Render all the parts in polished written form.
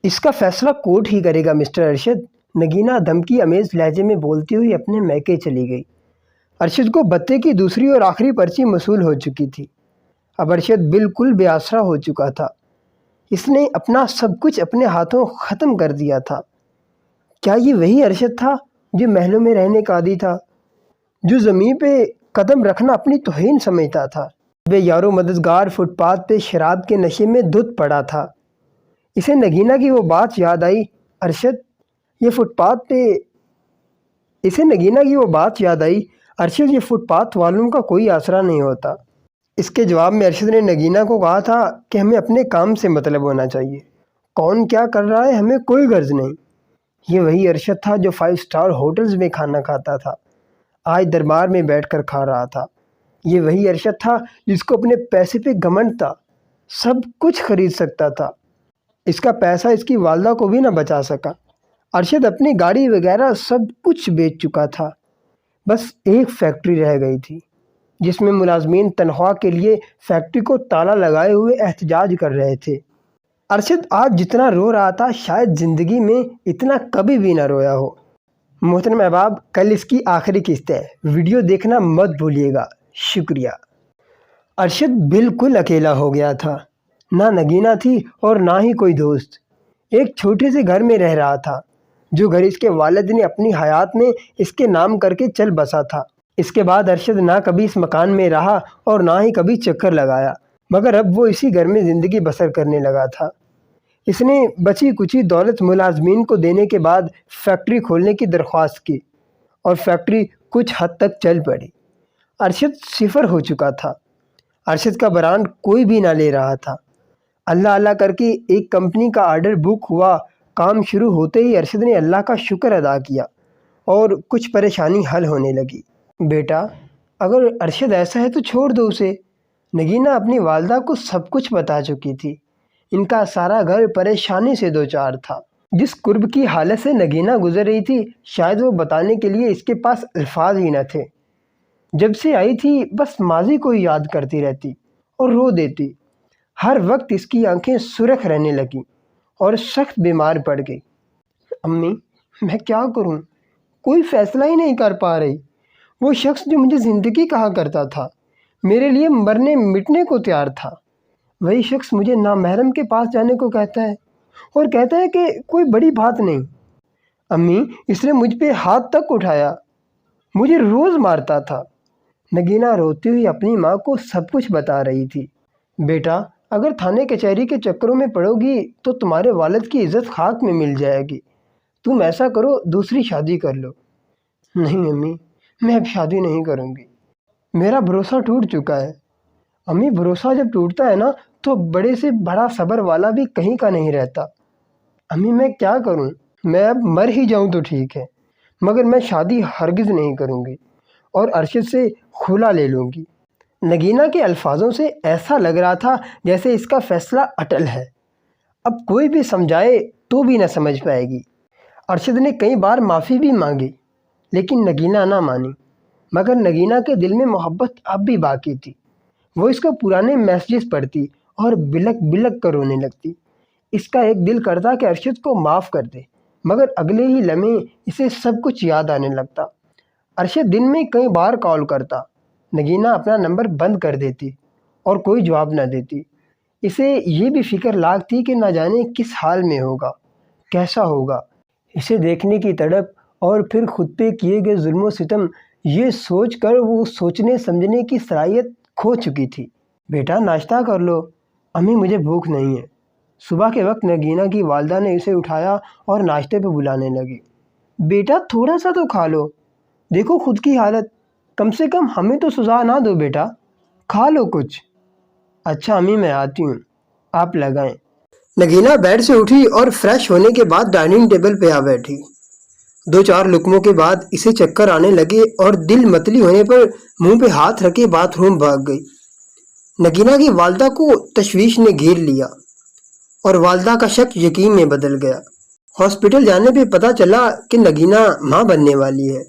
اس کا فیصلہ کورٹ ہی کرے گا مسٹر ارشد، نگینہ دھمکی امیز لہجے میں بولتی ہوئی اپنے میکے چلی گئی۔ ارشد کو بتے کی دوسری اور آخری پرچی موصول ہو چکی تھی۔ اب ارشد بالکل بے آسرا ہو چکا تھا۔ اس نے اپنا سب کچھ اپنے ہاتھوں ختم کر دیا تھا۔ کیا یہ وہی ارشد تھا جو محلوں میں رہنے کا عادی تھا، جو زمین پہ قدم رکھنا اپنی توہین سمجھتا تھا، بے یار و مددگار فٹ پاتھ پہ شراب کے نشے میں دھت پڑا تھا؟ اسے نگینہ کی وہ بات یاد آئی، ارشد یہ فٹ پاتھ والوں کا کوئی آسرا نہیں ہوتا۔ اس کے جواب میں ارشد نے نگینہ کو کہا تھا کہ ہمیں اپنے کام سے مطلب ہونا چاہیے، کون کیا کر رہا ہے ہمیں کوئی غرض نہیں۔ یہ وہی ارشد تھا جو 5 اسٹار ہوٹلز میں کھانا کھاتا تھا، آج دربار میں بیٹھ کر کھا رہا تھا۔ یہ وہی ارشد تھا جس کو اپنے پیسے پہ گھمنڈ تھا، سب کچھ خرید سکتا تھا۔ اس کا پیسہ اس کی والدہ کو بھی نہ بچا سکا۔ ارشد اپنی گاڑی وغیرہ سب کچھ بیچ چکا تھا، بس ایک فیکٹری رہ گئی تھی جس میں ملازمین تنخواہ کے لیے فیکٹری کو تالا لگائے ہوئے احتجاج کر رہے تھے۔ ارشد آج جتنا رو رہا تھا شاید زندگی میں اتنا کبھی بھی نہ رویا ہو۔ محترم احباب، کل اس کی آخری قسط ہے، ویڈیو دیکھنا مت بھولیے گا، شکریہ۔ ارشد بالکل اکیلا ہو گیا تھا، نہ نگینہ تھی اور نہ ہی کوئی دوست۔ ایک چھوٹے سے گھر میں رہ رہا تھا، جو گھر اس کے والد نے اپنی حیات میں اس کے نام کر کے چل بسا تھا۔ اس کے بعد ارشد نہ کبھی اس مکان میں رہا اور نہ ہی کبھی چکر لگایا، مگر اب وہ اسی گھر میں زندگی بسر کرنے لگا تھا۔ اس نے بچی کچی دولت ملازمین کو دینے کے بعد فیکٹری کھولنے کی درخواست کی اور فیکٹری کچھ حد تک چل پڑی۔ ارشد صفر ہو چکا تھا۔ ارشد کا برانڈ کوئی بھی نہ لے رہا تھا۔ اللہ اللہ کر کے ایک کمپنی کا آرڈر بک ہوا۔ کام شروع ہوتے ہی ارشد نے اللہ کا شکر ادا کیا اور کچھ پریشانی حل ہونے لگی۔ بیٹا، اگر ارشد ایسا ہے تو چھوڑ دو اسے۔ نگینہ اپنی والدہ کو سب کچھ بتا چکی تھی۔ ان کا سارا گھر پریشانی سے دوچار تھا۔ جس قرب کی حالت سے نگینہ گزر رہی تھی، شاید وہ بتانے کے لیے اس کے پاس الفاظ ہی نہ تھے۔ جب سے آئی تھی بس ماضی کو ہی یاد کرتی رہتی اور رو دیتی۔ ہر وقت اس کی آنکھیں سرخ رہنے لگیں اور سخت بیمار پڑ گئی۔ امی، میں کیا کروں؟ کوئی فیصلہ ہی نہیں کر پا رہی۔ وہ شخص جو مجھے زندگی کہا کرتا تھا، میرے لیے مرنے مٹنے کو تیار تھا، وہی شخص مجھے نامحرم کے پاس جانے کو کہتا ہے اور کہتا ہے کہ کوئی بڑی بات نہیں۔ امی، اس نے مجھ پہ ہاتھ تک اٹھایا، مجھے روز مارتا تھا۔ نگینہ روتی ہوئی اپنی ماں کو سب کچھ بتا رہی تھی۔ بیٹا، اگر تھانے کچہری کے چکروں میں پڑو گی تو تمہارے والد کی عزت خاک میں مل جائے گی۔ تم ایسا کرو، دوسری شادی کر لو۔ نہیں امی، میں اب شادی نہیں کروں گی، میرا بھروسہ ٹوٹ چکا ہے۔ امی، بھروسہ جب ٹوٹتا ہے نا تو بڑے سے بڑا صبر والا بھی کہیں کا نہیں رہتا۔ امی، میں کیا کروں؟ میں اب مر ہی جاؤں تو ٹھیک ہے، مگر میں شادی ہرگز نہیں کروں گی اور ارشد سے کھلا لے لوں گی۔ نگینہ کے الفاظوں سے ایسا لگ رہا تھا جیسے اس کا فیصلہ اٹل ہے، اب کوئی بھی سمجھائے تو بھی نہ سمجھ پائے گی۔ ارشد نے کئی بار معافی بھی مانگی لیکن نگینہ نہ مانی، مگر نگینہ کے دل میں محبت اب بھی باقی تھی۔ وہ اس کو پرانے میسیجز پڑھتی اور بلک بلک کر رونے لگتی۔ اس کا ایک دل کرتا کہ ارشد کو معاف کر دے، مگر اگلے ہی لمحے اسے سب کچھ یاد آنے لگتا۔ ارشد دن میں کئی بار کال کرتا، نگینہ اپنا نمبر بند کر دیتی اور کوئی جواب نہ دیتی۔ اسے یہ بھی فکر لاگ تھی کہ نہ جانے کس حال میں ہوگا، کیسا ہوگا۔ اسے دیکھنے کی تڑپ اور پھر خود پہ کیے گئے ظلم و ستم، یہ سوچ کر وہ سوچنے سمجھنے کی صلاحیت کھو چکی تھی۔ بیٹا، ناشتہ کر لو۔ امی، مجھے بھوک نہیں ہے۔ صبح کے وقت نگینہ کی والدہ نے اسے اٹھایا اور ناشتے پہ بلانے لگی۔ بیٹا، تھوڑا سا تو کھا لو، دیکھو خود کی حالت، کم سے کم ہمیں تو سزا نہ دو بیٹا، کھا لو کچھ۔ اچھا امی، میں آتی ہوں، آپ لگائیں۔ نگینہ بیڈ سے اٹھی اور فریش ہونے کے بعد ڈائننگ ٹیبل پہ آ بیٹھی۔ 2-4 لقموں کے بعد اسے چکر آنے لگے اور دل متلی ہونے پر منہ پہ ہاتھ رکھے باتھ روم بھاگ گئی۔ نگینہ کی والدہ کو تشویش نے گھیر لیا اور والدہ کا شک یقین میں بدل گیا۔ ہاسپٹل جانے پہ پتہ چلا کہ نگینہ ماں بننے والی ہے۔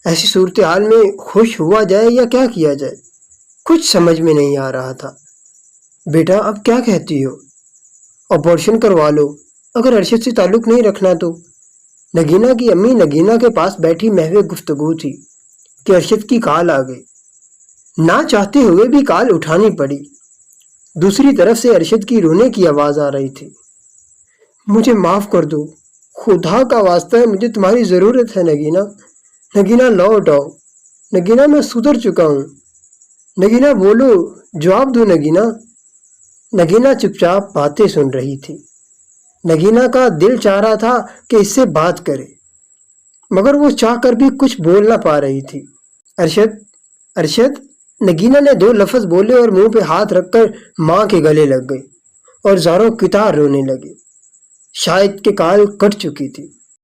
ایسی صورتحال میں خوش ہوا جائے یا کیا کیا جائے، کچھ سمجھ میں نہیں آ رہا تھا۔ بیٹا، اب کیا کہتی ہو؟ آپریشن کروا لو، اگر ارشد سے تعلق نہیں رکھنا تو؟ نگینہ کی امی نگینہ کے پاس بیٹھی محو گفتگو تھی کہ ارشد کی کال آ گئی۔ نہ چاہتے ہوئے بھی کال اٹھانی پڑی۔ دوسری طرف سے ارشد کی رونے کی آواز آ رہی تھی۔ مجھے معاف کر دو، خدا کا واسطہ ہے، مجھے تمہاری ضرورت ہے نگینہ، نگینہ لوٹ آؤ، نگینہ میں سدھر چکا ہوں، نگینہ بولو، جواب دو نگینہ۔ نگینہ چپ چاپ باتیں سن رہی تھی۔ نگینہ کا دل چاہ رہا تھا کہ اس سے بات کرے، مگر وہ چاہ کر بھی کچھ بول نہ پا رہی تھی۔ ارشد، ارشد، نگینہ نے دو لفظ بولے اور منہ پہ ہاتھ رکھ کر ماں کے گلے لگ گئی اور زاروں کی طرح رونے لگی۔ شاید کہ کال کٹ چکی تھی۔